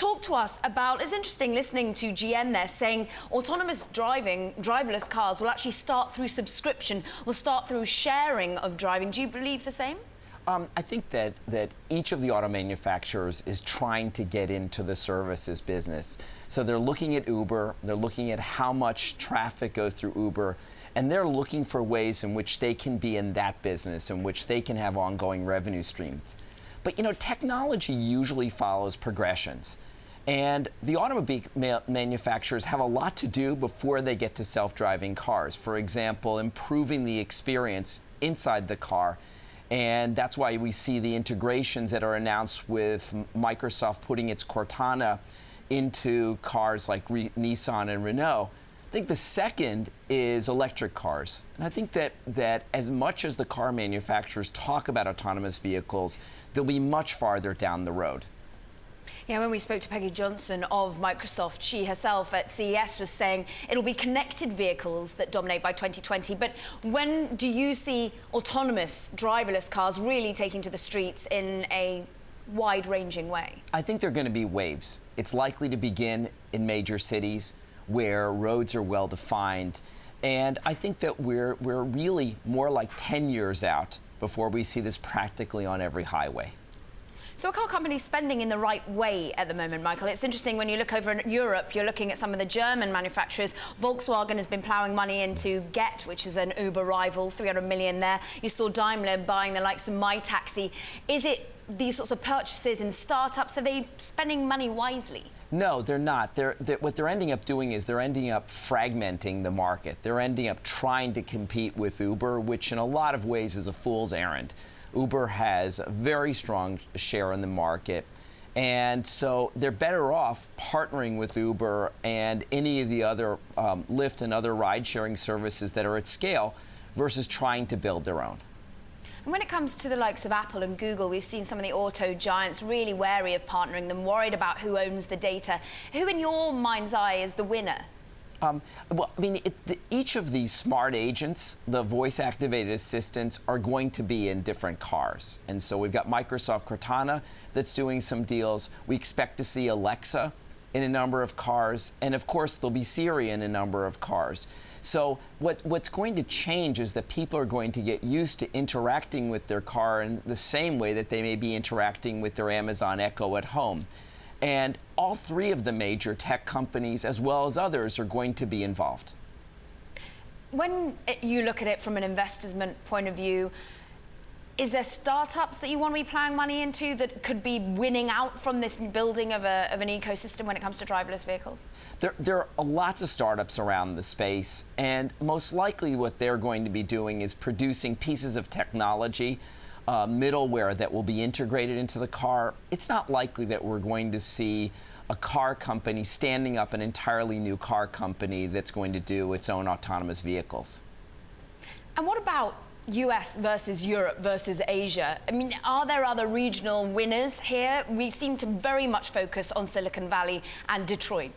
talk to us about, it's interesting listening to GM there saying autonomous driving, driverless cars will actually start through subscription, will start through sharing of driving. Do you believe the same? I think that each of the auto manufacturers is trying to get into the services business. So they're looking at Uber, they're looking at how much traffic goes through Uber, and they're looking for ways in which they can be in that business, in which they can have ongoing revenue streams. But technology usually follows progressions. And the automobile manufacturers have a lot to do before they get to self-driving cars. For example, improving the experience inside the car. And that's why we see the integrations that are announced with Microsoft putting its Cortana into cars like Nissan and Renault. I think the second is electric cars. And I think that as much as the car manufacturers talk about autonomous vehicles, they'll be much farther down the road. Yeah, when we spoke to Peggy Johnson of Microsoft, she herself at CES was saying it'll be connected vehicles that dominate by 2020. But when do you see autonomous, driverless cars really taking to the streets in a wide-ranging way? I think they're going to be waves. It's likely to begin in major cities where roads are well-defined. And I think that we're really more like 10 years out before we see this practically on every highway. So are car companies spending in the right way at the moment, Michael? It's interesting when you look over in Europe, you're looking at some of the German manufacturers. Volkswagen has been ploughing money into Get, which is an Uber rival, 300 million there. You saw Daimler buying the likes of My Taxi. Is it these sorts of purchases in startups? Are they spending money wisely? No, they're not. What they're ending up doing is they're ending up fragmenting the market. They're ending up trying to compete with Uber, which in a lot of ways is a fool's errand. Uber has a very strong share in the market, and so they're better off partnering with Uber and any of the other Lyft and other ride-sharing services that are at scale versus trying to build their own. And when it comes to the likes of Apple and Google, we've seen some of the auto giants really wary of partnering them, worried about who owns the data. Who, in your mind's eye, is the winner? Well, I mean, each of these smart agents, the voice-activated assistants, are going to be in different cars. And so we've got Microsoft Cortana that's doing some deals. We expect to see Alexa in a number of cars. And, of course, there'll be Siri in a number of cars. So what's going to change is that people are going to get used to interacting with their car in the same way that they may be interacting with their Amazon Echo at home. And all three of the major tech companies, as well as others, are going to be involved. When you look at it from an investment point of view, is there startups that you want to be plowing money into that could be winning out from this building of an ecosystem when it comes to driverless vehicles? There are lots of startups around the space, and most likely what they're going to be doing is producing pieces of technology, middleware that will be integrated into the car. It's not likely that we're going to see a car company standing up an entirely new car company that's going to do its own autonomous vehicles. And what about US versus Europe versus Asia? I mean, are there other regional winners here? We seem to very much focus on Silicon Valley and Detroit.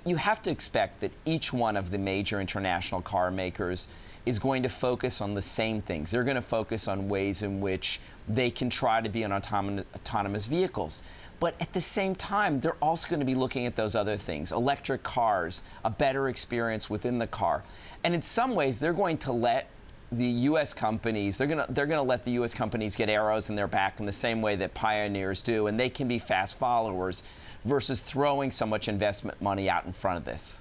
You have to expect that each one of the major international car makers is going to focus on the same things. They're going to focus on ways in which they can try to be on autonomous vehicles. But at the same time, they're also going to be looking at those other things, electric cars, a better experience within the car. And in some ways, they're going to let the U.S. companies, they're going to let the U.S. companies get arrows in their back in the same way that pioneers do, and they can be fast followers versus throwing so much investment money out in front of this.